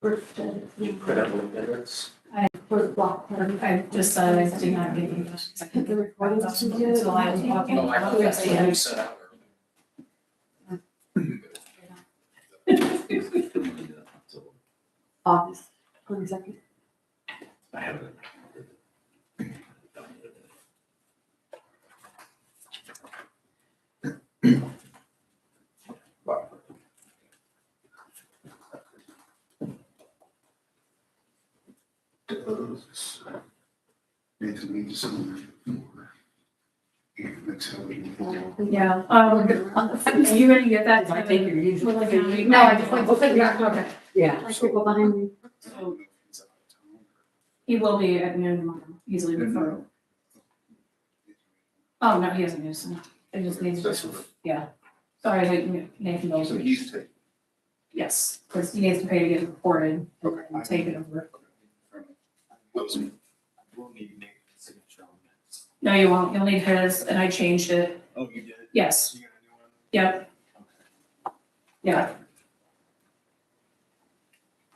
You put up the minutes. I just I did not get you. The recording was too good. So I was talking. No, I about thought that's what you it. said out August 22nd. I haven't. Need to meet someone. And that's how we. Yeah, are you gonna get that? I think you're usually. No, I just like, okay. Yeah. Like people behind me. He will be at noon tomorrow, easily before. Oh, no, he hasn't used it. It just needs That's to, what- yeah. Sorry, like Nathan knows. So he's taking. Yes, because he needs to pay to get it recorded Okay. and take it over. We'll need Nate's signature on this. No, you won't. You'll need his, and I changed it. Oh, you did? Yes, You got a new one? yep. Yeah.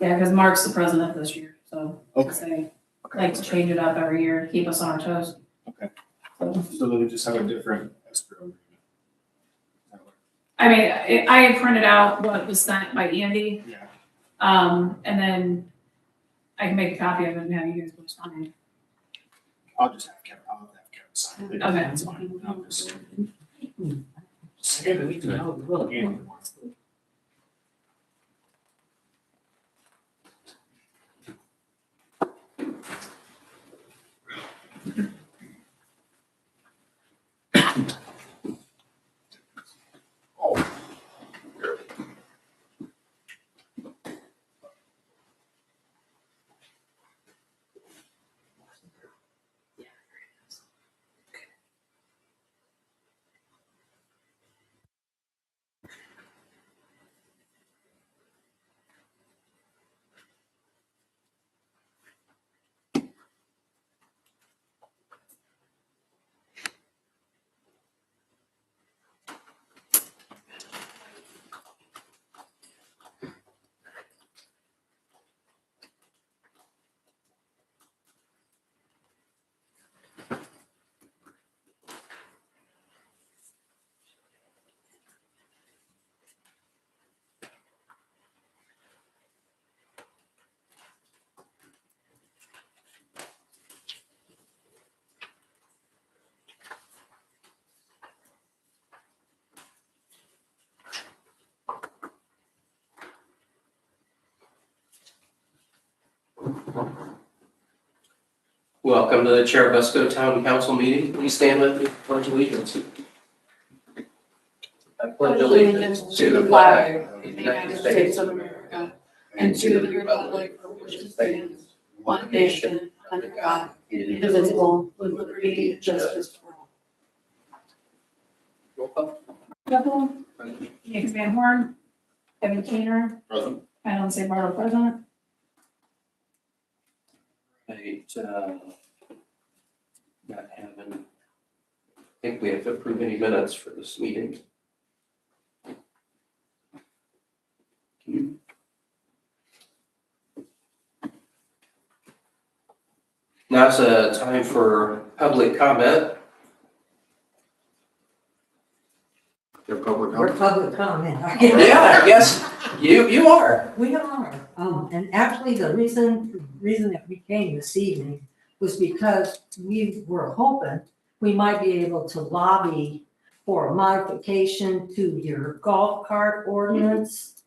Yeah, because Mark's the president this year, so they like to change it up every year, keep us on our toes. Okay. So, So they just have a different escrow agreement. I mean, I had printed out what was sent by Andy, Yeah. and then I can make a copy of it and have you guys post on it. I'll just have Kevin, I'll have Kevin sign it. Okay. That's fine. I'll just. Andy wants it. Welcome to the Cherubusco Town Council meeting. Please stand with me for pledge allegiance. I pledge allegiance to the flag of the United States of America and to the republic for which it stands, one nation, under God, indivisible, with liberty and justice for all. Roll call. Bethel, Nick Van Horn, Kevin Keener, Present. Alan St. Bartle, president. Right, not having, I think we have to approve any minutes for this meeting. Now's a time for public comment. Their public. We're public comment, I guess. Yeah, I guess you are. We are, and actually the reason that we came this evening was because we were hoping we might be able to lobby for a modification to your golf cart ordinance,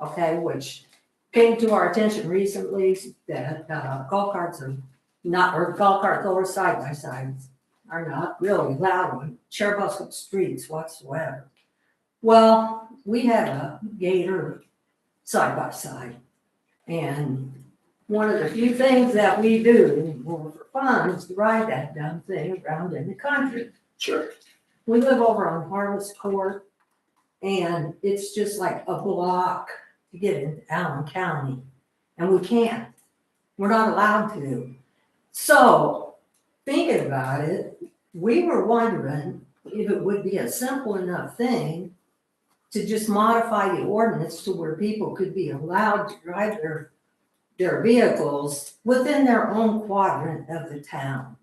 okay, which came to our attention recently, that golf carts are not, or golf carts over side by sides are not really allowed on Cherubusco streets whatsoever. Well, we have a gator side by side. And one of the few things that we do more for fun is to ride that dumb thing around in the country. Sure. We live over on Harvest Court, and it's just like a block to get into Allen County. And we can't. We're not allowed to. So, thinking about it, we were wondering if it would be a simple enough thing to just modify the ordinance to where people could be allowed to drive their their vehicles within their own quadrant of the town.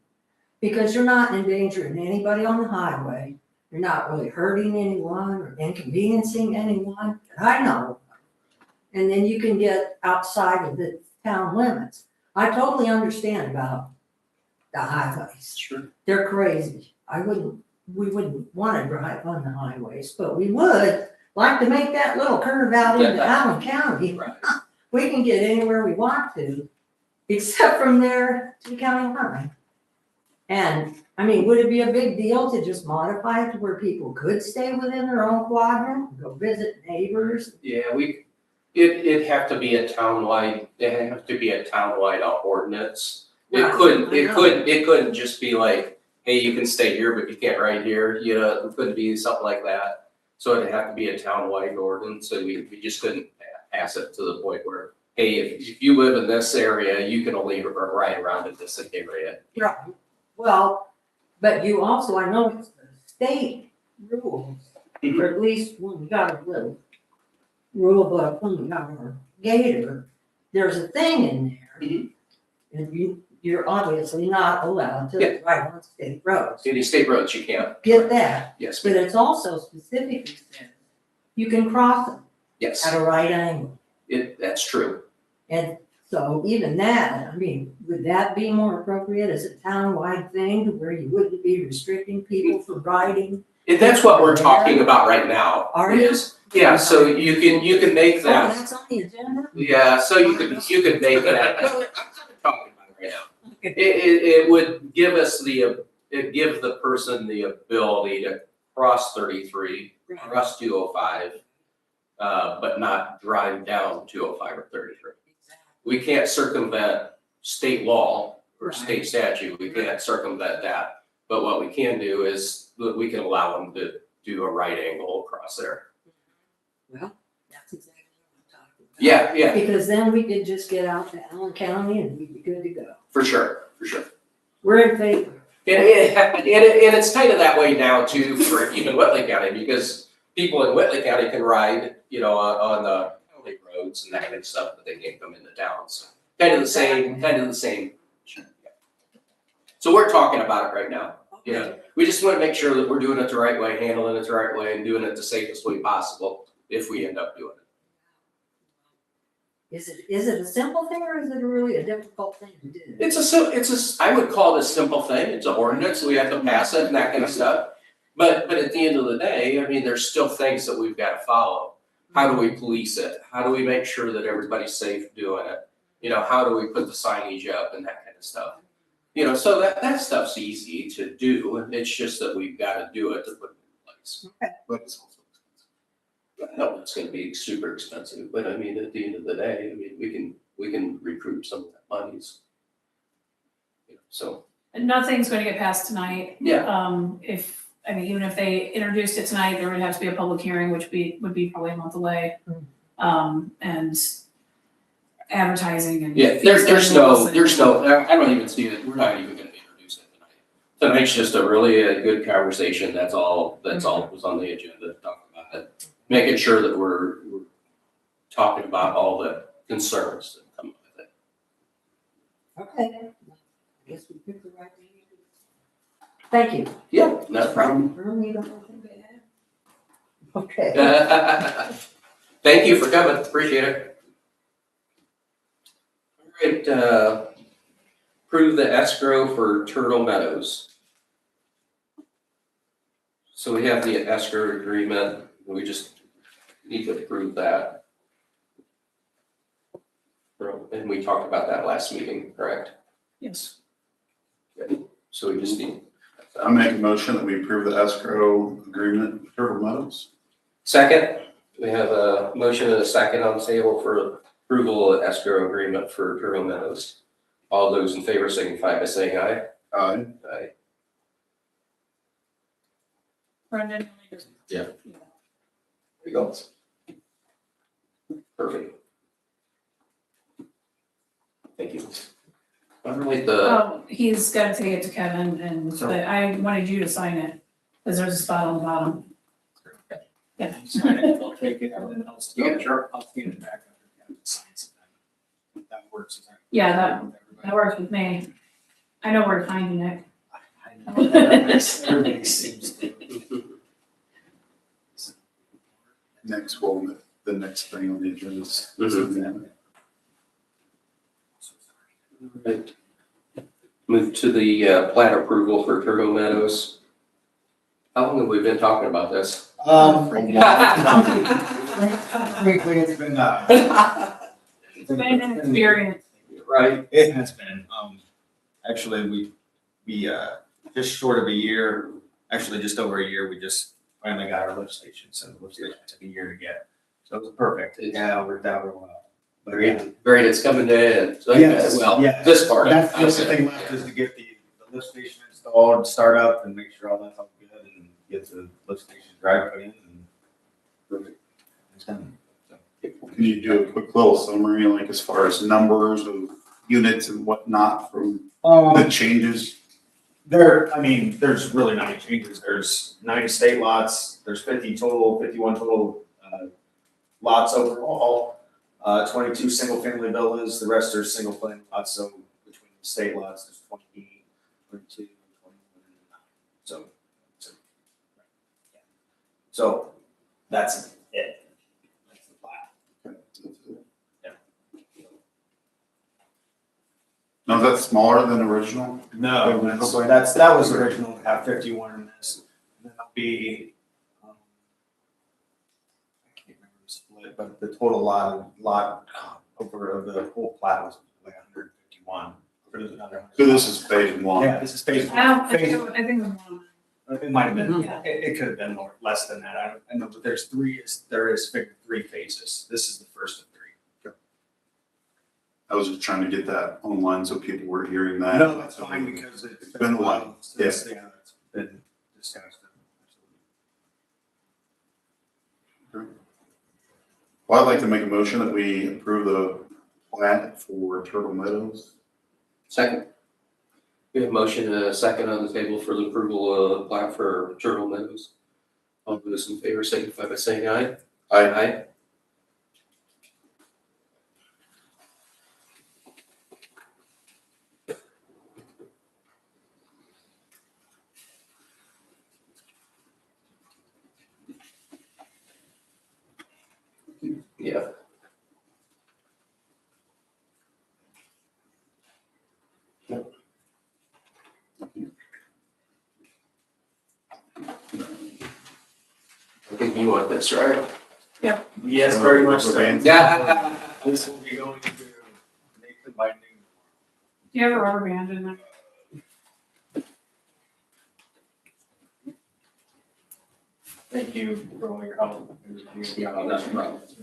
Because you're not endangering anybody on the highway, you're not really hurting anyone or inconveniencing anyone that I know. And then you can get outside of the town limits. I totally understand about the highways. Sure. They're crazy. We wouldn't wanna drive on the highways, but we would like to make that little curve out into Allen County. Right. We can get anywhere we want to, except from there to county line. And, I mean, would it be a big deal to just modify it to where people could stay within their own quadrant, go visit neighbors? Yeah, it'd have to be a townwide, it'd have to be a townwide ordinance. It Right, couldn't, I know. it couldn't just be like, hey, you can stay here, but you can't right here, you know, it couldn't be something like that. So it'd have to be a townwide ordinance, so we just couldn't pass it to the point where, hey, if you live in this area, you can only ride around in this area. Right. Well, but you also, I know it's the state rules, or at least when we got a little rule book, when we got our gator, there's a thing in there. Mhm. And you're obviously not allowed to Yeah. ride on state roads. Any state roads you can't. Get that, Yes, but it's also specifically said, you can cross them yes, at a right angle. that's true. And so even that, I mean, would that be more appropriate as a town-wide thing to where you wouldn't be restricting people from riding? And that's what we're talking about right now. Are you? is- Yeah, so you can make Oh, that. that's on the agenda? Yeah, so you could make that. I'm talking about it right now. It would give us it gives the person the ability to cross 33, cross 205, but not drive down 205 or 33. We can't circumvent state law or state statute. We can't circumvent that. But what we can do is we can allow them to do a right angle across there. Well, that's exactly what I'm talking about. Yeah, yeah, Because then we could just get out to Allen County and we'd be good to go. for sure, for sure. We're in favor. And it's kind of that way now too for even Whitley County, because people in Whitley County can ride, you know, on the county roads and that kind of stuff, but they can't come into town, so kind of the same. So we're talking about it right now, you know, we just want to make sure that we're doing it the right way, handling it the right way, and doing it the safest way possible if we end up doing it. Is it a simple thing or is it really a difficult thing to do? I would call it a simple thing, it's an ordinance, we have to pass it and that kind of stuff. But at the end of the day, I mean, there's still things that we've got to follow. How do we police it? How do we make sure that everybody's safe doing it? You know, how do we put the signage up and that kind of stuff? You know, so that stuff's easy to do, it's just that we've got to do it to put it in place. But it's also I know it's gonna be super expensive, but I mean, at the end of the day, I mean, we can recoup some of that monies. You know, so, Nothing's gonna get passed tonight. yeah, Even if they introduced it tonight, there would have to be a public hearing, which would be probably a month away. And advertising and. yeah, there's no, I don't even see it, we're not even gonna introduce it tonight. Tonight's just a good conversation, that's all was on the agenda, to talk about it. Making sure that we're talking about all the concerns that come with it. Okay. I guess we picked the right thing to do. Thank you. Yeah, no problem. Really don't think I have. Okay. Thank you for coming, appreciate it. All right, approve the escrow for Turtle Meadows. So we have the escrow agreement, we just need to approve that. And we talked about that last meeting, correct? Yes. So we just need. I make a motion that we approve the escrow agreement with Turtle Meadows. Second, we have a motion and a second on the table for approval of escrow agreement for Turtle Meadows. All those in favor signify by saying aye. Aye. Aye. Brendan? Yeah. There you go. Perfect. Thank you. All right, He's gotta take it to Kevin but I wanted you to sign it, because there's a spot on the bottom. Yeah. Sign it, I'll take it, everything else. Yeah, sure. I'll get it back after Kevin signs it. That works. Is Yeah, that everybody? works with me. I know where to find you, Nick. I know that. Everybody seems to. Next, well, the next thing on the agenda is. Right. Move to the plat approval for Turtle Meadows. How long have we been talking about this? Frankly, it's been, It's been an experience. Right. It has been, actually, we, just short of a year, actually just over a year, we just finally got our lift station, so the lift station took a year to get. So it was perfect, yeah, it worked out real well. But yeah. Great, it's coming to end. So, Yes, well, yeah. this part. That's the only thing left is to get the lift station installed, start up and make sure all that's all good and get the lift station drive put in and perfect. It's done. So, Can you do a quick little summary, like as far as numbers of units and whatnot from the changes? There's really not any changes. There's 9 state lots, there's 51 total, lots overall. 22 single-family villas, the rest are single-family lots, so between the state lots, there's 20, 22, 21, so. So, that's it. That's the plat. Now, is that smaller than original? No, that was original, to have 51 in this, and then there'll be, I can't remember the split, but the total lot over of the whole plat was like 151. Or it was another 100. So this is phase one? Yeah, this is phase one. I think it was one. It might have been, Yeah. it could have been more, less than that, I know, but there is figure 3 phases, this is the first of 3. I was just trying to get that online so people were hearing that. No, that's fine, because it's been a while since, yeah, it's been discussed. Well, I'd like to make a motion that we approve the plat for Turtle Meadows. Second. We have a motion and a second on the table for the approval of the plat for Turtle Meadows. All those in favor signify by saying aye. Aye. Yeah. I think you want this, right? Yes, very much so. Yeah. This will be going to Nathan by noon. Do you have a rubber band in there? Thank you for all your help. Yeah, that's no problem. It's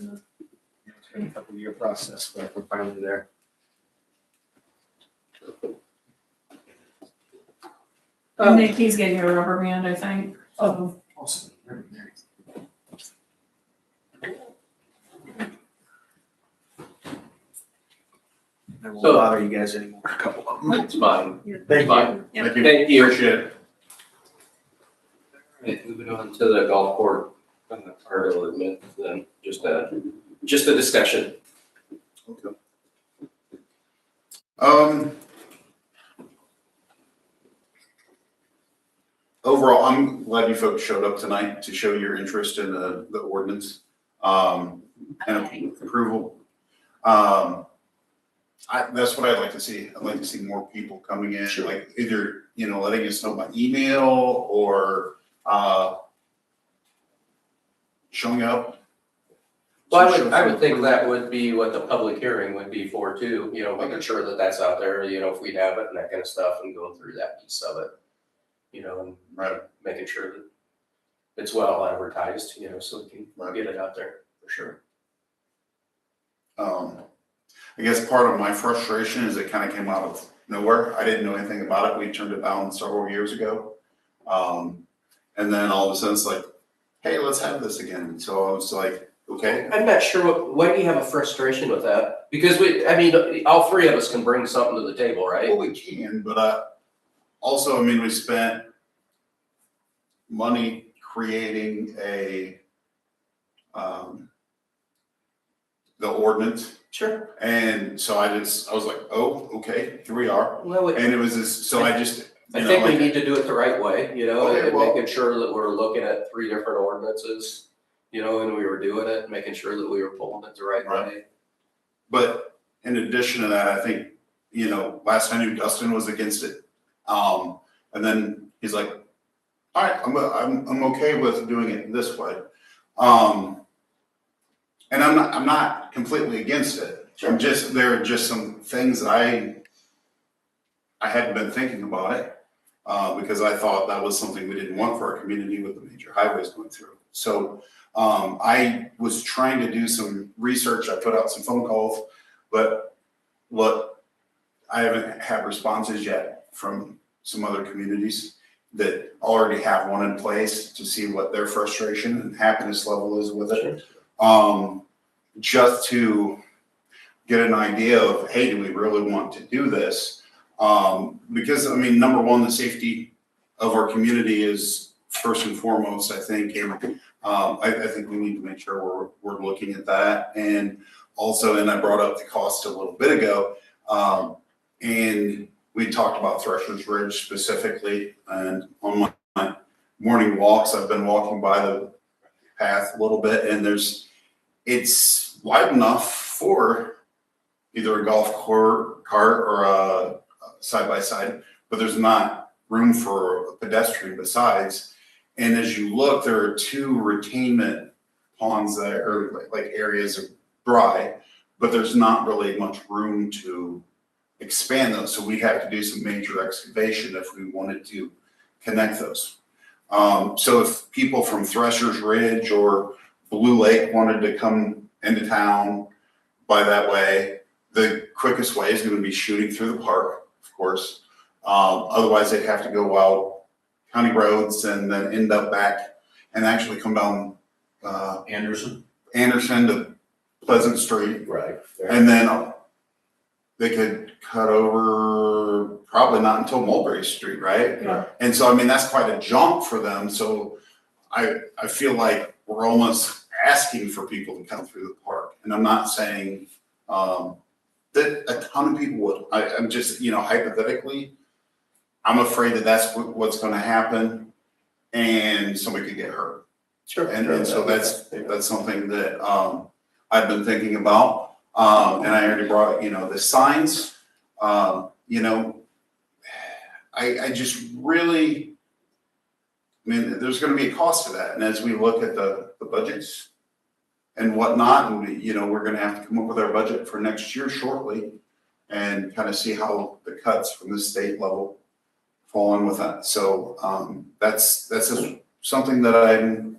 been a couple year process, but we're finally there. Nick, he's getting you a rubber band, I think. So Awesome. Very nice. I won't So- bother you guys anymore, a couple of them. It's fine. Thank Fine. you. Thank you. Thank you. Appreciate it. Right, moving on to the golf court, part of it, then just a discussion. Okay. Overall, I'm glad you folks showed up tonight to show your interest in the ordinance, and approval. That's what I'd like to see. I'd like to see more people coming in, like either, letting us know by email or, showing up. Well, I would think that would be what the public hearing would be for too, making sure that that's out there, if we'd have it and that kind of stuff and going through that piece of it. And Right. making sure that it's well advertised, so we can Right. get it out there for sure. I guess part of my frustration is it kind of came out of nowhere. I didn't know anything about it. We turned it down several years ago. And then all of a sudden it's like, hey, let's have this again. So I was like, okay. I'm not sure, why do you have a frustration with that? Because all three of us can bring something to the table, right? Well, we can, but also, we spent money creating a the ordinance. Sure. And so I was like, oh, okay, here we are. Well, And it was this, so I just, I you know, think we like, need to do it the right way, you know, Okay, and well- making sure that we're looking at 3 different ordinances, you know, and we were doing it, making sure that we were pulling it the right Right. way. but in addition to that, I think, you know, last I knew Dustin was against it. And then he's like, all right, I'm okay with doing it this way. And I'm not completely against it. There are just some things that I hadn't been thinking about it, because I thought that was something we didn't want for our community with the major highways going through. So, I was trying to do some research, I put out some phone calls, but what I haven't had responses yet from some other communities that already have one in place to see what their frustration and happiness level is with it. Just to get an idea of, hey, do we really want to do this? Because, I mean, number one, the safety of our community is first and foremost, I think, and I think we need to make sure we're looking at that. And also, and I brought up the cost a little bit ago, and we talked about Thresher's Ridge specifically, and on my morning walks, I've been walking by the path a little bit, and it's wide enough for either a golf cart or a side-by-side, but there's not room for a pedestrian besides. And as you look, there are 2 retainment ponds there, or like areas of dry, but there's not really much room to expand those. So we have to do some major excavation if we wanted to connect those. So if people from Thresher's Ridge or Blue Lake wanted to come into town by that way, the quickest way is going to be shooting through the park, of course. Otherwise, they'd have to go out county roads and then end up back and actually come down Anderson. Anderson to Pleasant Street. Right. And then they could cut over probably not until Mulberry Street, right? Yeah. And so, I mean, that's quite a jump for them. So I feel like we're almost asking for people to come through the park. And I'm not saying that a ton of people would. I'm just, you know, hypothetically, I'm afraid that that's what's going to happen and somebody could get hurt. Sure. And so that's something that I've been thinking about. And I already brought, you know, the signs, you know, I just really, I mean, there's gonna be a cost to that. And as we look at the budgets and whatnot, and you know, we're gonna have to come up with our budget for next year shortly and kind of see how the cuts from the state level fall in with that. So that's just something that I'm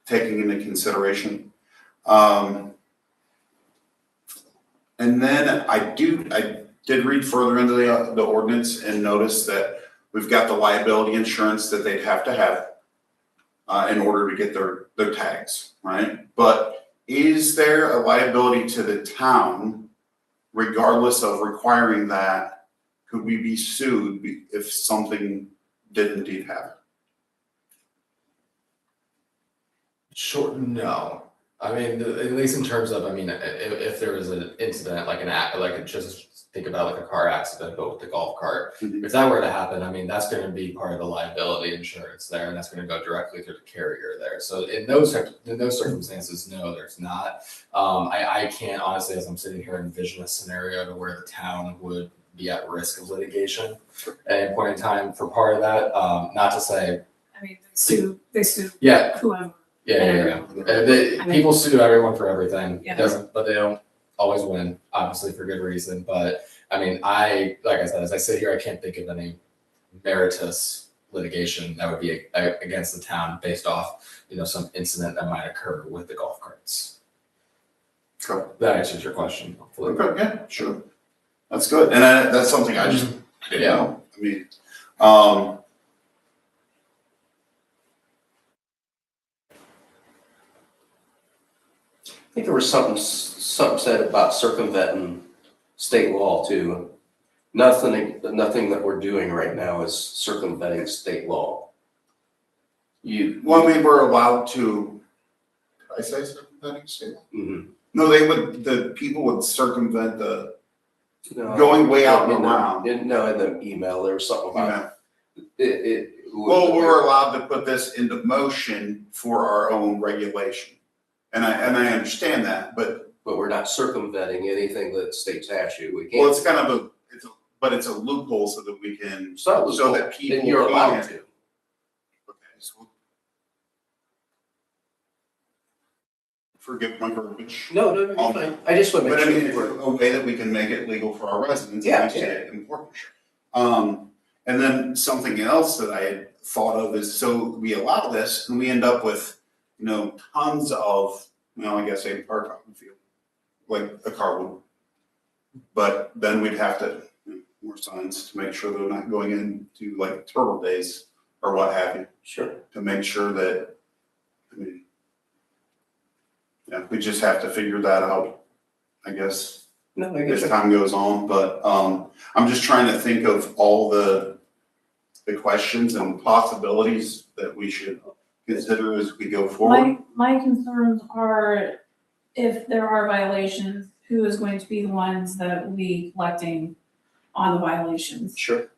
taking into consideration. And then I did read further into the ordinance and noticed that we've got the liability insurance that they'd have to have in order to get their tags, right? But is there a liability to the town regardless of requiring that? Could we be sued if something did indeed happen? Sure, no. I mean, at least in terms of, I mean, if there was an incident, like just think about like a car accident, but with the golf cart. Mhm. If that were to happen, I mean, that's gonna be part of the liability insurance there, and that's gonna go directly through the carrier there. So in those circumstances, no, there's not. I can't honestly, as I'm sitting here, envision a scenario to where the town would be at risk of litigation at any point in time for part of that. Not to say, I mean, they sue yeah, whoever. yeah. I mean- People sue everyone for everything. Yeah. But they don't always win, obviously for good reason. But I mean, like I said, as I sit here, I can't think of any meritorious litigation that would be against the town based off, you know, some incident that might occur with the golf carts. Okay. That answers your question, hopefully. Okay, yeah, sure. That's good. And that's something I just didn't Yeah. know. I mean, I think there was something said about circumventing state law too. Nothing that we're doing right now is circumventing state law. well, I mean, we're allowed to, did I say something? Mhm. No, the people would circumvent No. going way out In and the- around. in the email, there was something about it. Well, we're allowed to put this into motion for our own regulation. And I understand that, but, But we're not circumventing anything that state statute. We well, can't. it's kind of but it's a loophole so that we can, So so that people And you're allowed can- to. Okay, so. Forgive my verbiage. No, you're fine. I just want to But make I mean, sure it's we're. a way that we can make it legal for our residents, Yeah, and makes it important. And then something else that I had thought of is, so we allow this and we end up with, tons of, I guess a park out in the field, like a car would. But then we'd have to, more signs to make sure they're not going into like turtle days or what have you, Sure. to make sure that, yeah, we just have to figure that out, I guess, No, I as guess. time goes on, but I'm just trying to think of all the questions and possibilities that we should consider as we go forward. My concerns are if there are violations, who is going to be the ones that will be collecting on the violations? Sure.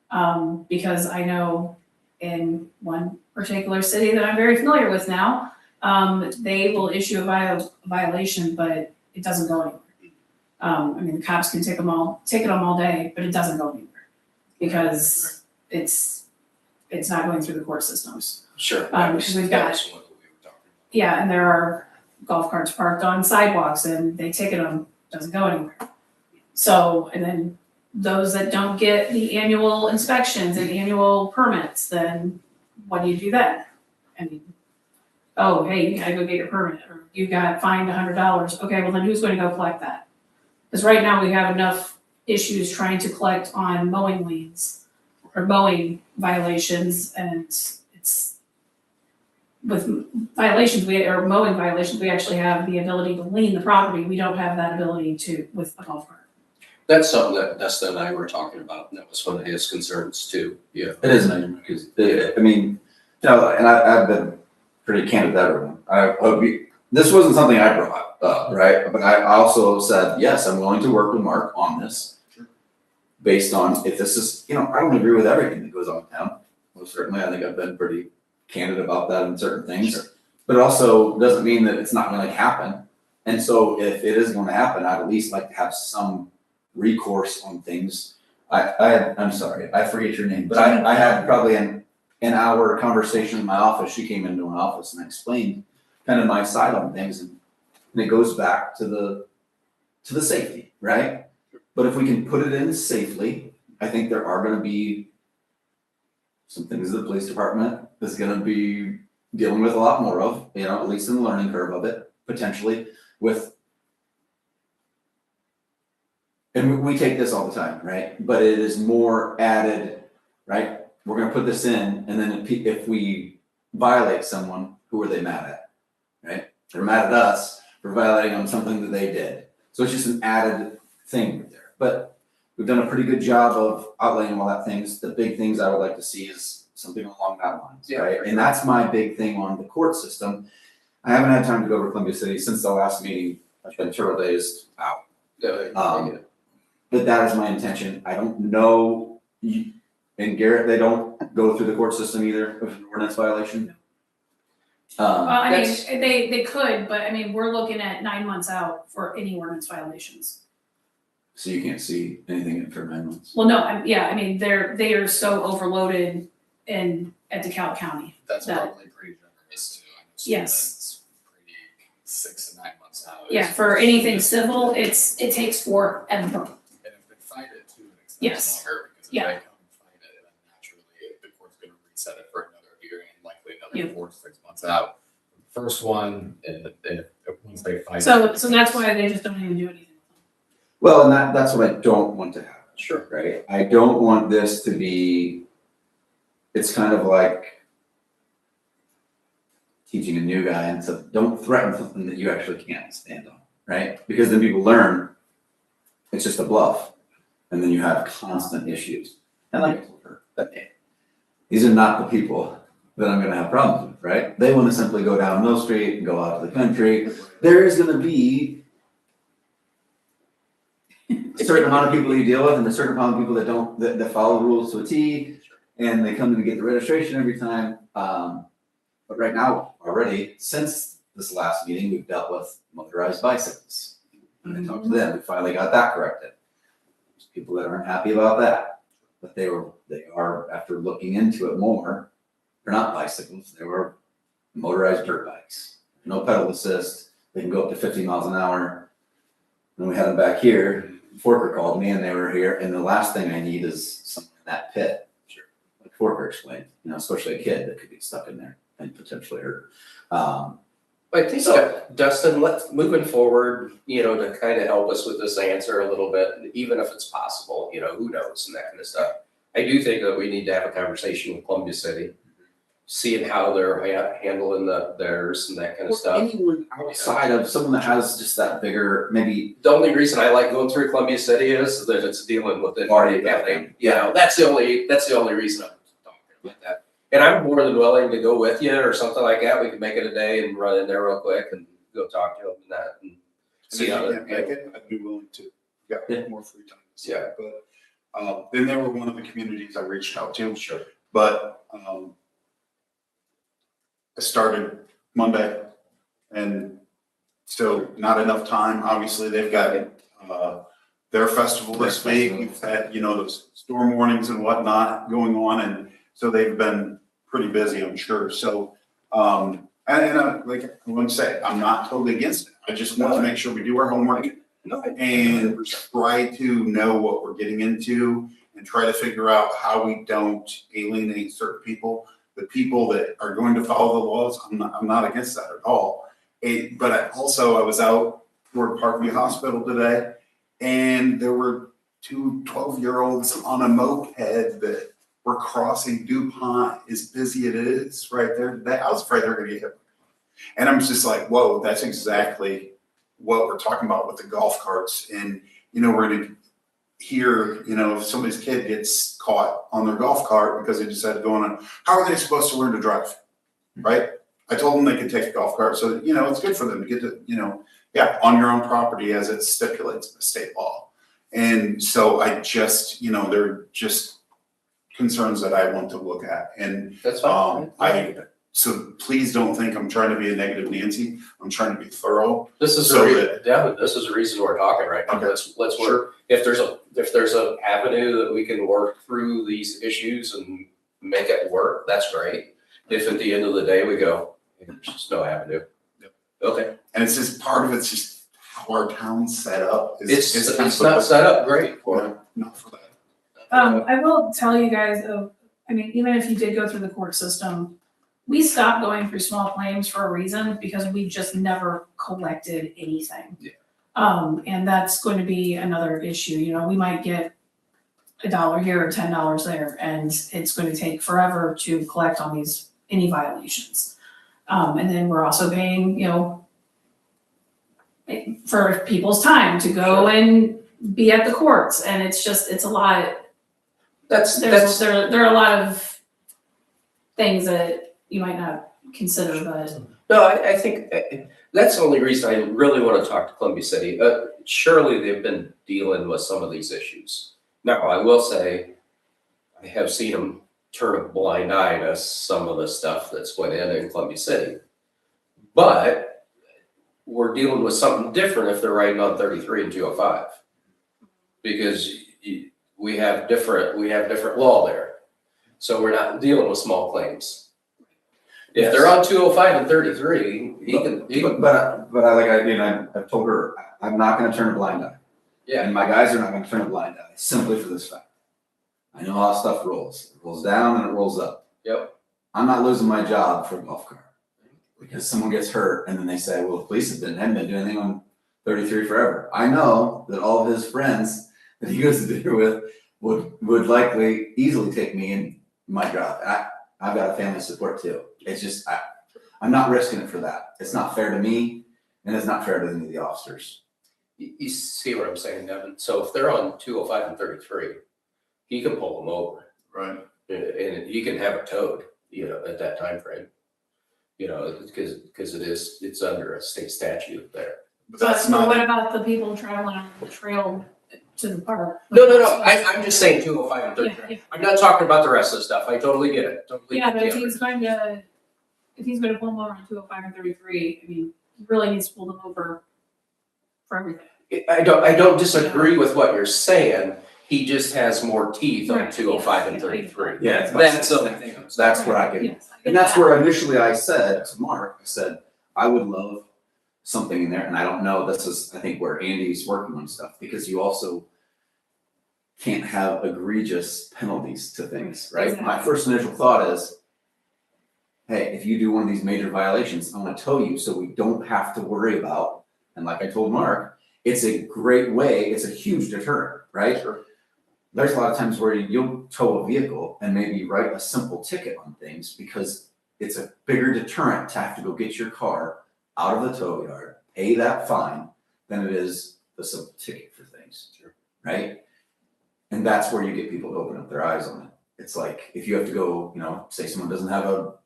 Because I know in one particular city that I'm very familiar with now, they will issue a violation, but it doesn't go anywhere. I mean, the cops can ticket them all day, but it doesn't go anywhere because it's not going through the court systems. Sure. Because we've got- That's what we were talking Yeah, and there are golf carts parked on sidewalks and they ticket them, doesn't go anywhere. So, and then those that don't get the annual inspections and annual permits, then what do you do then? I mean, oh, hey, you gotta go get your permit, or you got fined $100. Okay, well then who's gonna go collect that? Because right now we have enough issues trying to collect on mowing liens or mowing violations, and it's with violations, or mowing violations, we actually have the ability to lien the property. We don't have that ability with a golf cart. That's something that Dustin and I were talking about, and that was one of his concerns too. Yeah. It is, because, I mean, and I've been pretty candid with everyone. This wasn't something I brought up, right? But I also said, yes, I'm willing to work with Mark on this. Based on if this is, I don't agree with everything that goes on in town. Most certainly, I think I've been pretty candid about that in certain things. Sure. But it also doesn't mean that it's not gonna happen. And so if it is gonna happen, I'd at least like to have some recourse on things. I'm sorry, I forget your name, but I had probably an hour conversation in my office. She came into my office and I explained kind of my side on things, and it goes back to the safety, right? But if we can put it in safely, I think there are gonna be some things that the police department is gonna be dealing with a lot more of, at least in the learning curve of it, potentially, with. And we take this all the time, right? But it is more added, right? We're gonna put this in, and then if we violate someone, who are they mad at, right? They're mad at us for violating on something that they did. So it's just an added thing right there. But we've done a pretty good job of outlaying all that things. The big things I would like to see is something along that lines, Yeah, right? for And that's my big thing on the court system. I haven't had time to go to Columbia City since the last meeting. I've been turtle dazed out. But that is my intention. I don't know, and Garrett, they don't go through the court system either with an ordinance violation? Well, I mean, That's- they could, but I mean, we're looking at 9 months out for any ordinance violations. So you can't see anything for 9 months? Well, no, I mean, they are so overloaded at DeKalb County. That's That- probably pretty generous too. I know Yes. Sweden's pretty 6 to 9 months out. Yeah, for anything civil, it takes forever. And if they fight it too, it extends Yes. longer, because if Yeah. they come and fight it, then naturally the court's gonna reset it for another hearing, likely Yeah. another 4 to 6 months out. First one, and if once they fight. So it, that's why they just don't even do anything. Well, and that's what I don't want to happen. Sure. Right? I don't want this to be, it's kind of like teaching a new guy, and so don't threaten something that you actually can't stand on, right? Because then people learn it's just a bluff, and then you have constant issues. And like I told her, that these are not the people that I'm gonna have problems with, right? They wanna simply go down Mill Street and go out to the country. There is gonna be a certain amount of people you deal with and a certain amount of people that don't, that follow the rules to a T. And they come in to get the registration every time. But right now, already, since this last meeting, we've dealt with motorized bicycles. And I talked to them, we finally got that corrected. There's people that aren't happy about that. But they are, after looking into it more, they're not bicycles, they were motorized dirt bikes. No pedal assist, they can go up to 50 miles an hour. And we had them back here, Forker called me and they were here, and the last thing I need is someone in that pit. Sure. Like Forker explained, you know, especially a kid that could get stuck in there and potentially hurt. I think, Dustin, moving forward, you know, to kind of help us with this answer a little bit, even if it's possible, you know, who knows and that kind of stuff. I do think that we need to have a conversation with Columbia City, seeing how they're handling theirs and that kind of stuff. Anyone outside of someone that has just that bigger, maybe. The only reason I like going through Columbia City is that it's dealing with it. Already got them. You know, that's the only reason I'm talking about that. And I'm more than willing to go with you or something like that. We can make it a day and run in there real quick and go talk to them and that and And see if how you that. can't make it, I'd be willing to, Yeah. more free time. Yeah. But, then they were one of the communities I reached out to. Sure. But, I started Monday and still not enough time. Obviously, they've got, their festival this week. We've had, you know, those storm warnings and whatnot going on. And so they've been pretty busy, I'm sure. So, like I want to say, I'm not totally against it. I just want to make sure we do our homework No, and try to know what we're getting into and try to figure out how we don't alienate certain people. The people that are going to follow the laws, I'm not against that at all. But I was out toward Parkview Hospital today, and there were two 12-year-olds on a moped that were crossing DuPont, as busy it is right there. I was afraid they were gonna get hit. And I'm just like, whoa, that's exactly what we're talking about with the golf carts. And, you know, we're gonna hear, you know, if somebody's kid gets caught on their golf cart because they decided to go on how are they supposed to learn to drive, right? I told them they could take a golf cart, so, you know, it's good for them to get to, you know, on your own property as it stipulates by state law. And so I just, you know, they're just concerns that I want to look at. And that's fine. so please don't think I'm trying to be a negative Nancy. I'm trying to be thorough. This is So Devin, this is the reason we're talking right now. Okay. Let's work. If there's an avenue that we can work through these issues and make it work, that's great. If at the end of the day we go, there's just no avenue. Yep. Okay. And it's just part of it's just how our town's set up. It's not set up great for it. Not for that. I will tell you guys, I mean, even if you did go through the court system, we stopped going through small claims for a reason because we just never collected anything. Yeah. And that's going to be another issue, you know, we might get $1 here or $10 there, and it's going to take forever to collect on any violations. And then we're also paying, you know, for people's time to go and be at the courts, and it's a lot. There are a lot of things that you might not consider, but. No, I think that's the only reason I really want to talk to Columbia City. Surely they've been dealing with some of these issues. Now, I will say, I have seen them turn a blind eye to some of the stuff that's went in Columbia City. But we're dealing with something different if they're riding on 33 and 205. Because we have different law there. So we're not dealing with small claims. If they're on 205 and 33, he can. But I've told her, I'm not gonna turn a blind eye. Yeah. And my guys are not gonna turn a blind eye, simply for this fact. I know how stuff rolls. It rolls down and it rolls up. Yep. I'm not losing my job for a golf cart. Because someone gets hurt and then they say, well, the police haven't been doing anything on 33 forever. I know that all of his friends that he goes to dinner with would likely easily take me in my job. I've got a family support too. It's just, I'm not risking it for that. It's not fair to me and it's not fair to any of the officers. You see what I'm saying, Devin? So if they're on 205 and 33, he can pull them over. Right. And he can have it towed, you know, at that time frame. You know, because it's under a state statute there. But that's But not, what about the people traveling on the trail to the park. No, I'm just saying 205 and Yeah, 33. yeah. I'm not talking about the rest of the stuff, I totally get it, totally Yeah, get but if the he's going to, pull them over on 205 and 33, I mean, he really needs to pull them over for everything. I don't disagree with what you're saying, he just has more teeth on Right, 205 and yeah. 33. Yeah, it's That's about- the thing. That's what I get. Yes, I get And that's that. where initially I said to Mark, I said, I would love something in there, and I don't know, this is, I think, where Andy's working on stuff, because you also can't have egregious penalties to things, right? My Exactly. first initial thought is, hey, if you do one of these major violations, I wanna tow you so we don't have to worry about, and like I told Mark, it's a great way, it's a huge deterrent, right? Sure. There's a lot of times where you'll tow a vehicle and maybe write a simple ticket on things because it's a bigger deterrent to have to go get your car out of the tow yard, pay that fine, than it is the simple ticket for things, right? And that's where you get people to open up their eyes on it. It's like, if you have to go, say someone doesn't have a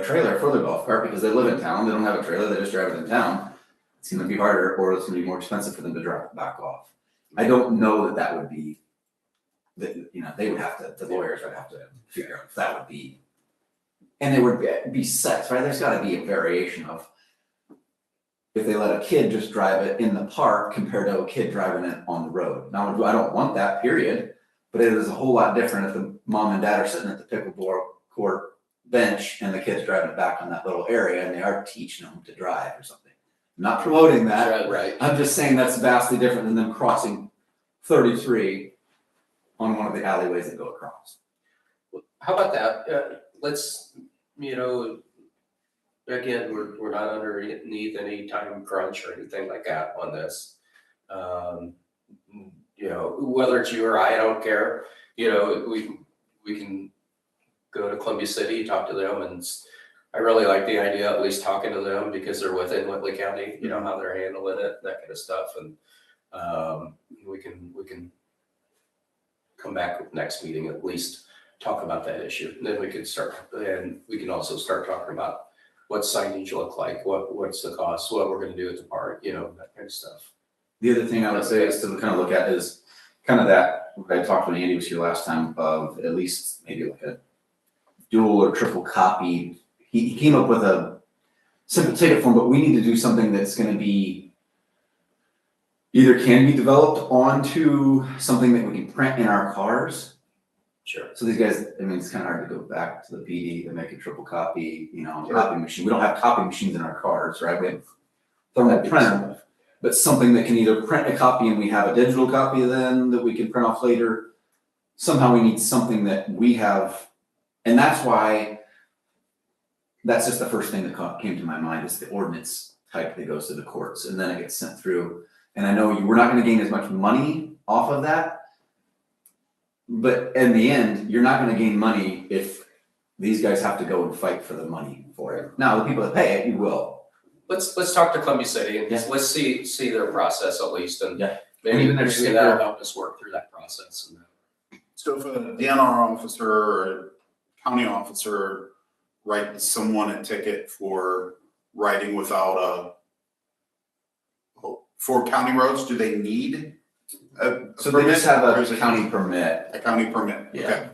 trailer for their golf cart because they live in town, they don't have a trailer, they just drive it in town, it's gonna be harder, or it's gonna be more expensive for them to drop it back off. I don't know that would be, that, they would have to, the lawyers would have to figure out if that would be, and there would be sets, right? There's gotta be a variation of, if they let a kid just drive it in the park compared to a kid driving it on the road. Now, I don't want that, period, but it is a whole lot different if the mom and dad are sitting at the pickleball court bench and the kid's driving it back on that little area and they are teaching them to drive or something. I'm not promoting that, Right. I'm just saying that's vastly different than them crossing 33 on one of the alleyways that go across. How about that, let's, again, we're not underneath any time crunch or anything like that on this. Whether it's you or I don't care, we can go to Columbia City, talk to them, and I really like the idea of at least talking to them because they're within Whitley County, how they're handling it, that kind of stuff, and we can come back with next meeting, at least talk about that issue, and then we can also start talking about what signage look like, what's the cost, what we're gonna do at the park, that kind of stuff. The other thing I would say is to kind of look at is kind of that, what I talked when Andy was here last time, of at least maybe like a dual or triple copy. He came up with a simple ticket form, but we need to do something that's gonna be either can be developed onto something that we can print in our cars. Sure. So these guys, it's kind of hard to go back to the PD to make a triple copy, copy machine. We don't have copy machines in our cars, right? We have thermal printer, but something that can either print a copy and we have a digital copy then that we can print off later. Somehow we need something that we have, and that's why, that's just the first thing that came to my mind is the ordinance type that goes to the courts and then it gets sent through. And I know we're not gonna gain as much money off of that, but in the end, you're not gonna gain money if these guys have to go and fight for the money for it. Now, the people that pay it, you will. Let's talk to Columbia City and Yeah. let's see their process at least, and Yeah. maybe And there's- that'll help us work through that process. So if a DNR officer or a county officer writes someone a ticket for riding without for county roads, do they need a So they just have permit, or is a it county permit. a county permit? Yeah. Okay.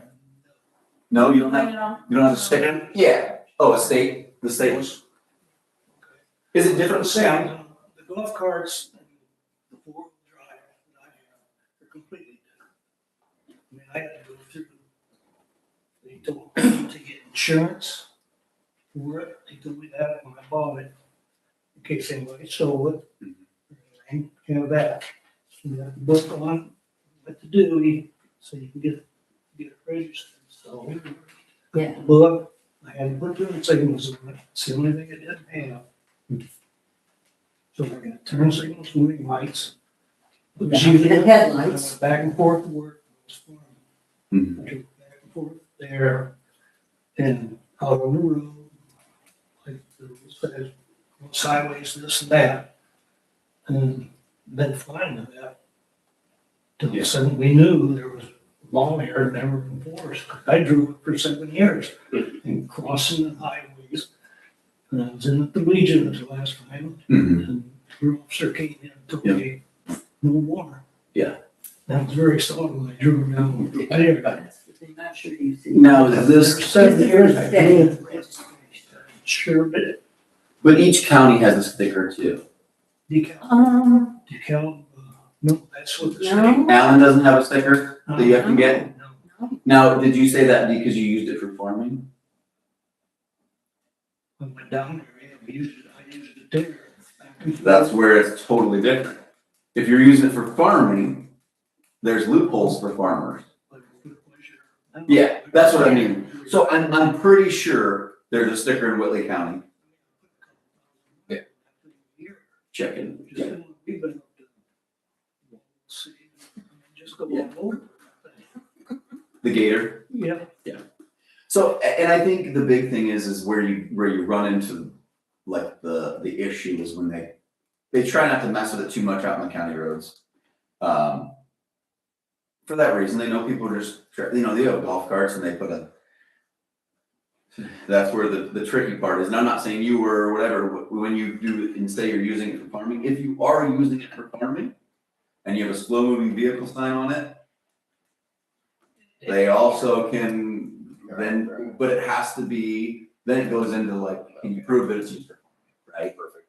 No, you don't I have, know. you don't have a sticker? Yeah. Oh, the state was. Is it different? Saying, the golf carts and the four-wheel drive that I have are completely different. I had to go through, they told me to get insurance for it, they told me that when I bought it, in case anybody stole it. And that, you have to book on what to do, so you can get it registered, so. Yeah. Book, I had to put turn signals on it, it's the only thing it didn't have. So I got turn signals, warning lights. And headlights. Back and forth to work, it was fun. Mhm. I drove back and forth there and out on the road, like sideways, this and that. And been fine with that. Till Yeah. suddenly we knew there was law here never enforced. I drove it for 7 years and crossing the highways. And I was in the Legion the last time, Mhm. and your officer came in and told me no more. Yeah. That was very subtle when I drew around. Not sure you see. Now, is this, There's 7 years I did. Sure, but each county has a sticker too. decal, no, that's what the No. city. Allen doesn't have a sticker that you have to get? No, Now, did you say that because you used it for farming? I went down there, and I used it there. That's where it's totally different. If you're using it for farming, there's loopholes for farmers. Yeah, that's what I mean. So I'm pretty sure there's a sticker in Whitley County. Checking. Just we've been up to see, just go all over. The gator. Yeah. So, and I think the big thing is where you run into like the issue is when they try not to mess with it too much out on the county roads. For that reason, they know people just, they have golf carts and they put that's where the tricky part is. And I'm not saying you were or whatever, when you do, instead you're using it for farming, if you are using it for farming and you have a slow moving vehicle sign on it, they also can then, but it has to be, then it goes into like, can you prove that it's used for farming, right? Perfect.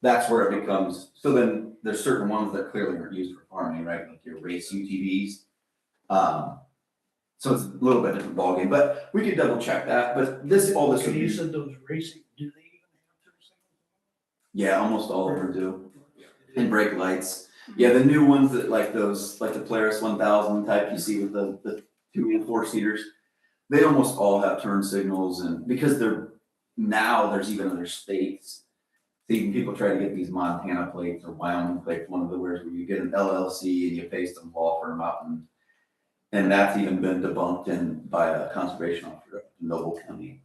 That's where it becomes, so then there's certain ones that clearly aren't used for farming, right? Like your race UTVs. So it's a little bit different ballgame, but we could double check that, but all this would You be, said those racing, do they even have their yeah, almost all of them do. And brake lights. Yeah, the new ones that like those, like the Polaris 1000 type you see with the 2 and 4 seaters, they almost all have turn signals, and because there's even other states. So even people try to get these Montana plates or Wyoming plates, one of the where you get an LLC and you pay some law firm up, and that's even been debunked by a conservation officer in Noble County.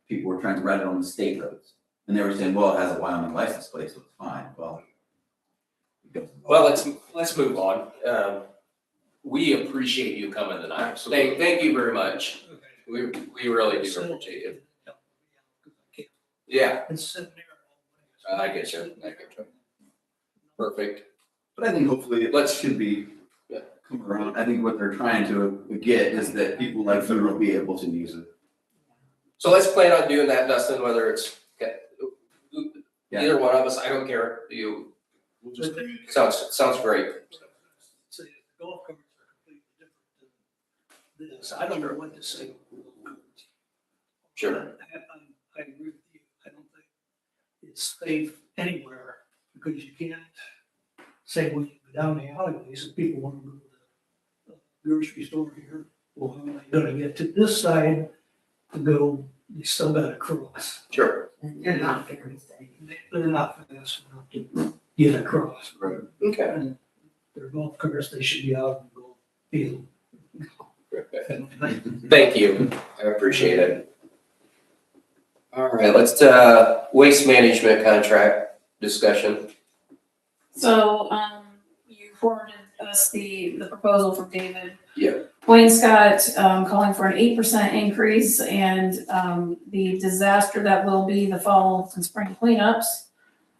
People were trying to write it on the state roads, and they were saying, well, it has a Wyoming license plate, so it's fine. Well, let's move on. We appreciate you coming tonight. Thank you very much. We really do appreciate it. Yeah, It's sitting there. I get you. Perfect. but I think hopefully it should be come around. I think what they're trying to get is that people like you will be able to use it. So let's plan on doing that, Dustin, whether it's Yeah. either one of us, I don't care. Sounds great. Say, the golf carts are completely different than this. I don't know what to say. Sure. I agree with you. I don't think it's safe anywhere because you can't say when you go down the alleyways and people want to go to the grocery store here. Well, how are they gonna get to this side to go? They still gotta cross. Sure. And you're not very safe. They're not fast enough to get across. Right. Okay. And their golf carts, they should be out in the golf field. Thank you. I appreciate it. All right, let's waste management contract discussion. So, you forwarded us the proposal from David. Yeah. Wainscott, calling for an 8% increase and, the disaster that will be the fall and spring cleanups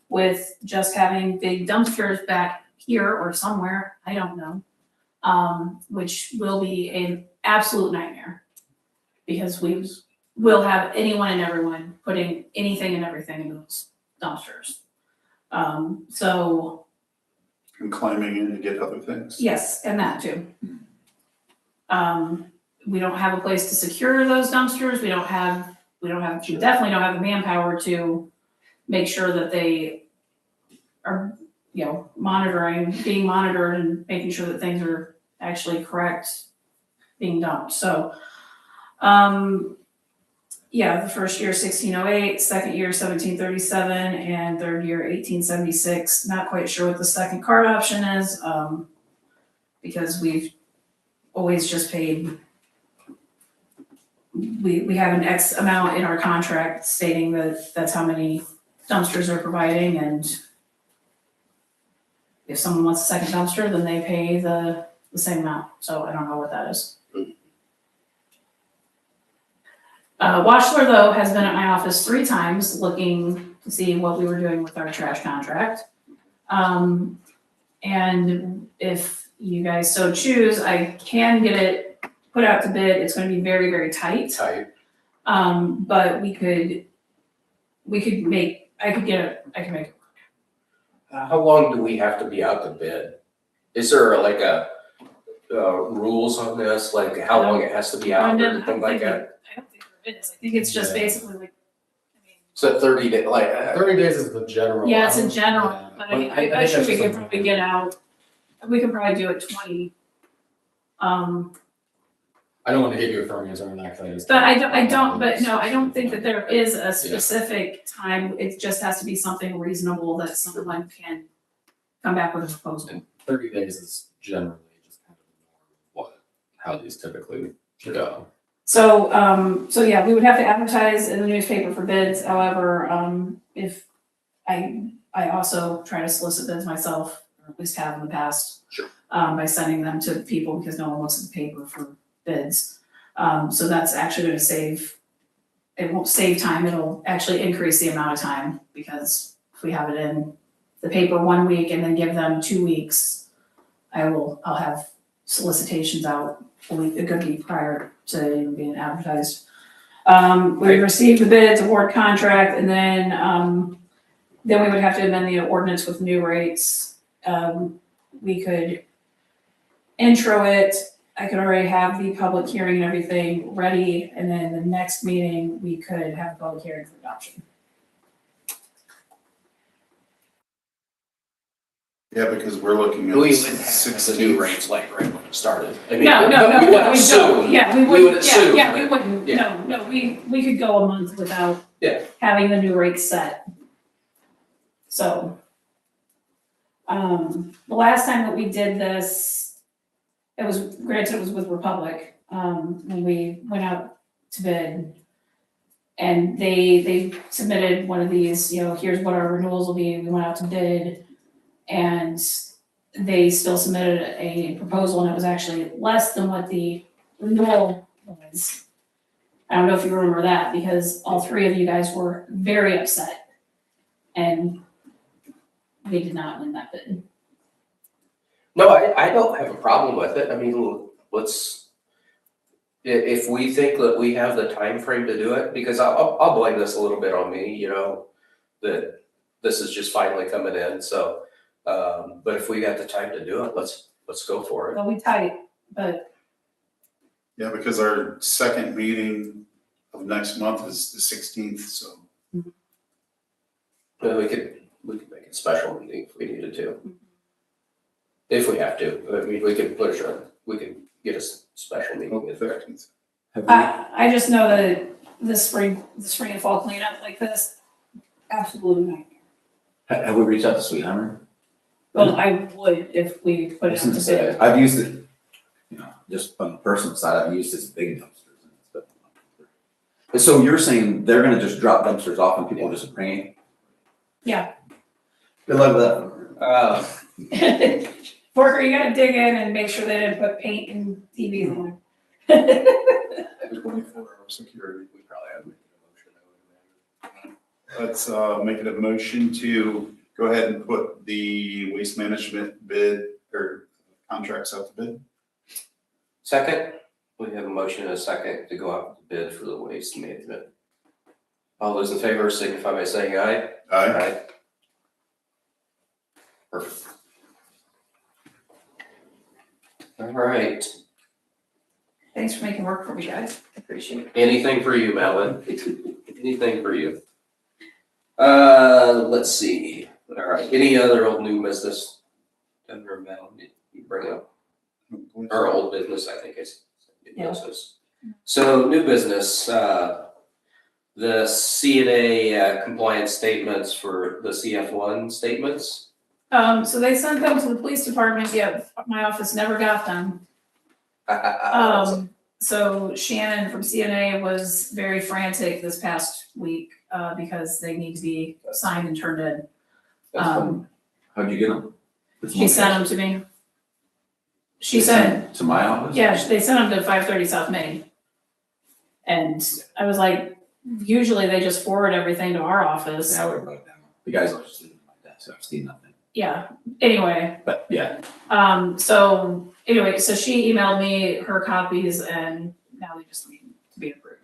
with just having big dumpsters back here or somewhere, I don't know, which will be an absolute nightmare. Because we will have anyone and everyone putting anything and everything in those dumpsters. So, And climbing in to get other things. yes, and that too. We don't have a place to secure those dumpsters. We definitely don't have the manpower to make sure that they are, being monitored and making sure that things are actually correct being dumped. So, the first year 1608, second year 1737, and third year 1876. Not quite sure what the second card option is, because we've always just paid. We have an X amount in our contract stating that that's how many dumpsters are providing, and if someone wants a second dumpster, then they pay the same amount. So I don't know what that is. Washler, though, has been at my office 3 times looking to see what we were doing with our trash contract. And if you guys so choose, I can get it put out to bid. It's gonna be very, very tight. But I can make it. How long do we have to be out to bid? Is there like a, rules on this, like how long it has to be out or Brendan, anything like that? I don't think there is. I think it's just Yeah. basically like, So 30 day, like, 30 days is the general. yeah, it's I a don't- general, yeah. but Well, I think bet you that's we just could something probably get out. We could probably do it 20. I don't want to give you a firm answer on that, 'cause I just. But I don't think that there is a specific time. It just has to be something reasonable that someone can come back with a proposal. 30 days is generally just kind of how these typically go. So yeah, we would have to advertise in the newspaper for bids. However, if I also try to solicit bids myself, or at least have in the past. Sure. By sending them to people because no one looks at the paper for bids. So that's actually gonna it won't save time, it'll actually increase the amount of time because if we have it in the paper 1 week and then give them 2 weeks, I'll have solicitations out a good week prior to even being advertised. We received the bids, award contract, and then we would have to amend the ordinance with new rates. We could intro it, I could already have the public hearing and everything ready, and then the next meeting, we could have a public hearing for adoption. Yeah, because we're looking at we would six have the new rates like right when it started. I mean, No, but we wouldn't we assume. don't, yeah, we We wouldn't, would assume, we wouldn't, yeah. no, we could go a month without Yeah. having the new rates set. So, the last time that we did this, it was with Republic, when we went out to bid. And they submitted one of these, here's what our renewals will be, we went out to bid. And they still submitted a proposal and it was actually less than what the renewal was. I don't know if you remember that because all three of you guys were very upset. And they did not win that bid. No, I don't have a problem with it. I mean, if we think that we have the time frame to do it, because I'll blame this a little bit on me, that this is just finally coming in, so. But if we got the time to do it, let's go for it. They'll be tight, but Yeah, because our second meeting of next month is the 16th, so. Well, we could make it special meeting if we needed to. If we have to, I mean, we could we could get a special meeting if there. 15th. I just know that the spring and fall cleanup like this, absolutely nightmare. Have we reached out to Sweet Hammer? Well, I would if we put it out to bid. I've used it, just on the personal side, I've used it as big dumpsters. And stuff. So you're saying they're gonna just drop dumpsters off and people just bring? Yeah. Good luck with that. Porker, you gotta dig in and make sure they didn't put paint and TVs in there. 24-hour security. We probably have to make a motion, Let's make it a motion to go ahead and put the waste management bid or contracts out to bid. Second, we have a motion and a second to go out to bid for the waste management. All those in favor signify by saying aye. Aye. Perfect. All right, Thanks for making work for me, guys. I appreciate it. anything for you, Melvin? Anything for you? Let's see, all right, any other old new business? Denver, Melvin, you bring up, or old business, I think it's new Yeah. business. So, new business, the CNA compliance statements for the CF1 statements. So they sent them to the police department, yeah, my office never got them. So Shannon from CNA was very frantic this past week, because they need to be signed and turned in. How'd you get them? She sent them to me. She sent, To my office? yeah, they sent them to 530 South Main. And I was like, usually they just forward everything to our office. Yeah, I would have wrote it down. The guys always just leave it like that, so I've seen nothing. yeah, anyway, But yeah, so anyway, so she emailed me her copies and now they just need to be approved.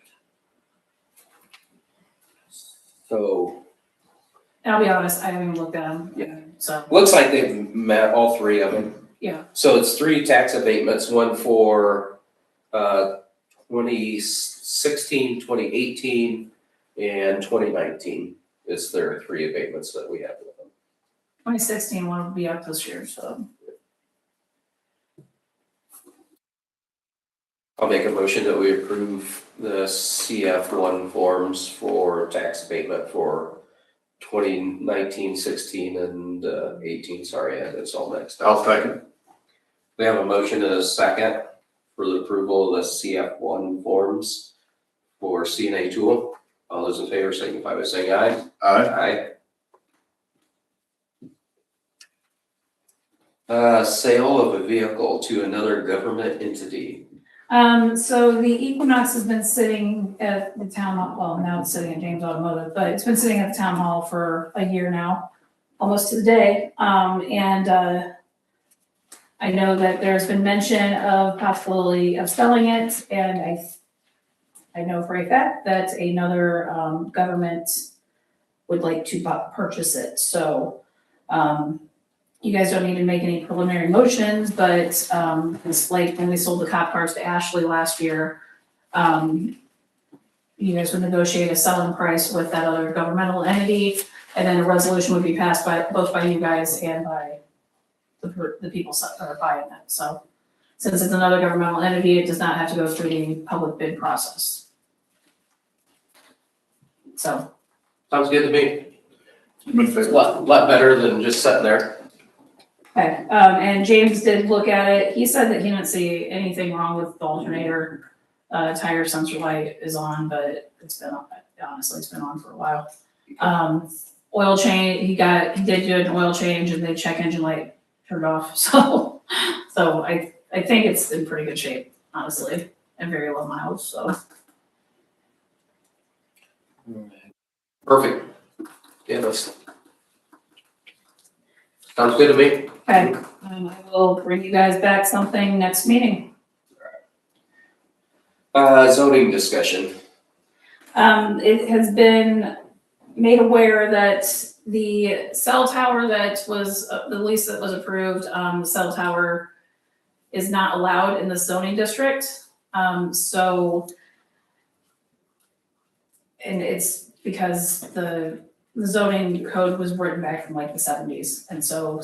So, And I'll be honest, I haven't even looked at them. Yeah. So, looks like they've met all three of them. yeah, So it's 3 tax abatements, one for 2016, 2018, and 2019. Is there 3 abatements that we have with them? 2016 one will be up this year, so. I'll make a motion that we approve the CF1 forms for tax abatement for 2019, 16, and 18. Sorry, it's all mixed up. I'll second. We have a motion and a second for the approval of the CF1 forms for CNA Tool. All those in favor signify by saying aye. Aye. Aye. Sale of a vehicle to another government entity. So the Equinox has been sitting at the town hall, well, now it's sitting at James Automotive, but it's been sitting at the town hall for a year now, almost to the day. I know that there's been mention of possibility of selling it, and I know for a fact that another, government would like to purchase it, so, you guys don't need to make any preliminary motions, but, it's like when we sold the cop cars to Ashley last year, you guys would negotiate a selling price with that other governmental entity, and then a resolution would be passed both by you guys and by the people that are buying it, so. Since it's another governmental entity, it does not have to go through the public bid process. So, Sounds good to me. I'm in It's a favor. lot better than just sitting there. okay, and James did look at it, he said that he didn't see anything wrong with the alternator. Tire sensor light is on, but it's been on, honestly, it's been on for a while. Oil change, he did do an oil change and the check engine light turned off, so I think it's in pretty good shape, honestly, and very low miles, so. Perfect. Yeah, that's. Sounds good to me. Okay, I will bring you guys back something next meeting. Zoning discussion. It has been made aware that the cell tower that was, the lease that was approved, the cell tower is not allowed in the zoning district, so. And it's because the zoning code was written back from like the 70s, and so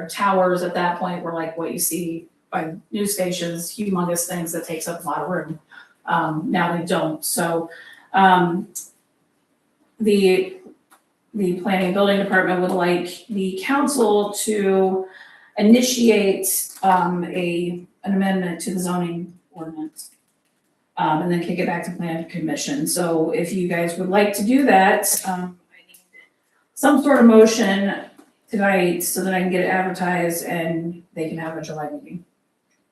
towers at that point were like what you see by news stations, humongous things that takes up a lot of room. Now they don't, so, the planning and building department would like the council to initiate, an amendment to the zoning ordinance. And then kick it back to planning commission, so if you guys would like to do that, I need some sort of motion tonight so that I can get it advertised and they can have a July meeting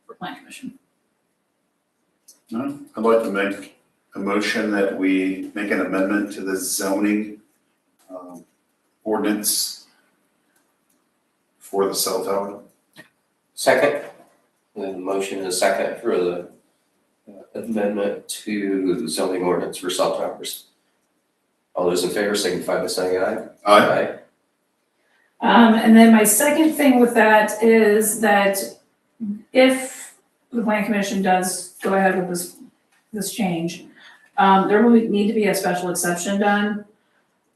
for planning commission. I'd like to make a motion that we make an amendment to the zoning ordinance for the cell tower. Second. The motion is second for the amendment to the zoning ordinance for cell towers. All those in favor signify by saying aye. Aye. And then my second thing with that is that if the planning commission does go ahead with this change, there will need to be a special exception done.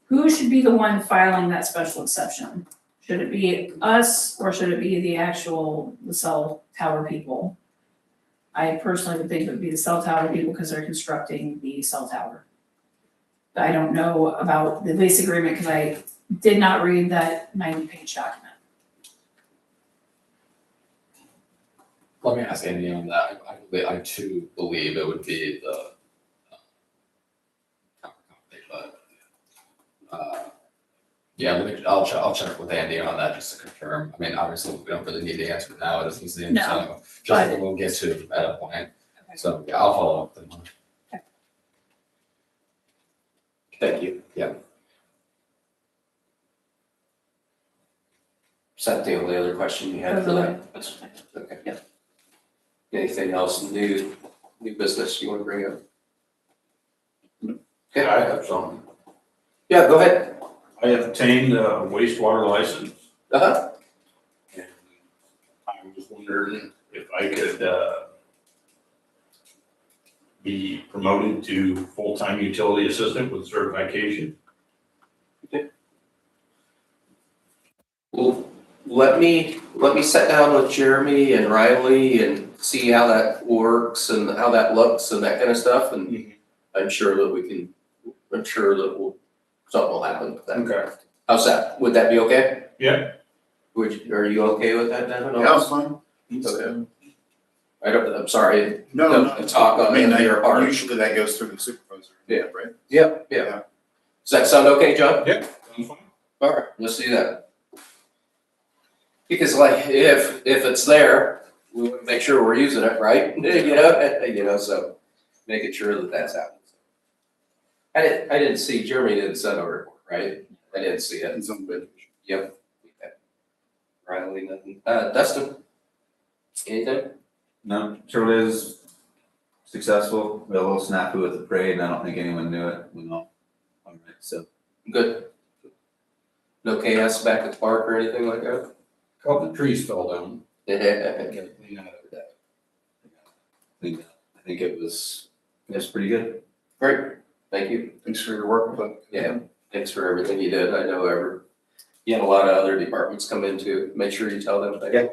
Who should be the one filing that special exception? Should it be us or should it be the cell tower people? I personally would think it would be the cell tower people because they're constructing the cell tower. But I don't know about the lease agreement because I did not read that 90-page document. let me ask Andy on that. I too believe it would be the tower company, but yeah, I'll check with Andy on that just to confirm. I mean, obviously, we don't really need the answer now, it doesn't seem No, so, just that we'll get to at a point. So, yeah, I'll follow up with them. Thank you. Yeah. that the only other question you had for that? That's okay, yeah. Anything else new business you wanna bring up? Okay, I have some. yeah, go ahead. I have obtained a wastewater license, Uh-huh, and I was wondering if I could, be promoted to full-time utility assistant with certification. well, let me sit down with Jeremy and Riley and see how that works and how that looks and that kind of stuff, and I'm sure that something will happen with that. Okay. How's that? Would that be okay? Yeah. Are you okay with that, Devin? Yeah, it's fine. Okay. I'm sorry, No, the talk I on mean, your part. usually that goes through the supervisor. Yeah. Right? Yeah. Does that sound okay, John? Yeah. Sounds fine. All right, let's do that. Because like, if it's there, we want to make sure we're using it, right? So making sure that that's happening. I didn't see, Jeremy didn't send a report, right? I didn't see it. It's on vacation. Yep. Okay. Riley, nothing. Dustin? Anything? No, Shirley is successful, we had a little snafu at the parade, and I don't think anyone knew it, all right, so. Good. No chaos back at the park or anything like that? Couple of trees fell down. Yeah. Cleaned up. I think it was pretty good. Great, thank you. Thanks for your work with it. Yeah, thanks for everything you did. I know you had a lot of other departments come in too. Make sure you tell them. Yeah.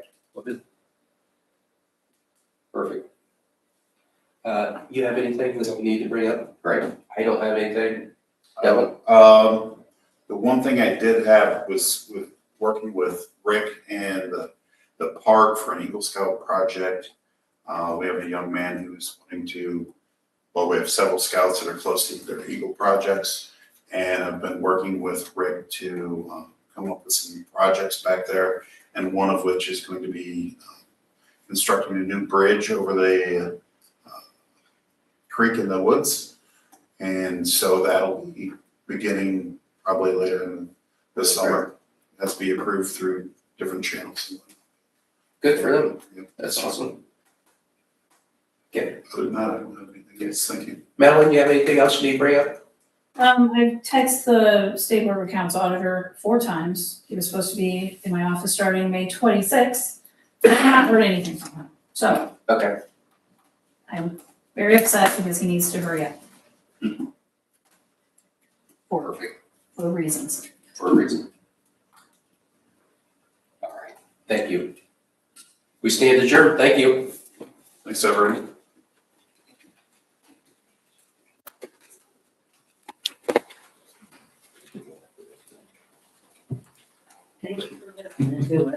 Perfect. You have anything that you need to bring up? Great. I don't have anything. Devin? The one thing I did have was with working with Rick and the park for an Eagle Scout project. We have a young man who's wanting to, well, we have several scouts that are close to their Eagle projects. And I've been working with Rick to come up with some projects back there. And one of which is going to be constructing a new bridge over the creek in the woods. And so that'll be beginning probably later in this summer. It has to be approved through different channels. Good for them. Yep. That's awesome. Okay. Other than that, I don't have anything else. Thank you. Madeline, you have anything else you need to bring up? I've texted the State Board of Accounts auditor 4 times. He was supposed to be in my office starting May 26th. I have not heard anything from him. So Okay. I'm very upset because he needs to hurry up. Perfect. For reasons. For a reason. All right. Thank you. We stand adjourned. Thank you. Thanks, everyone. Thank you.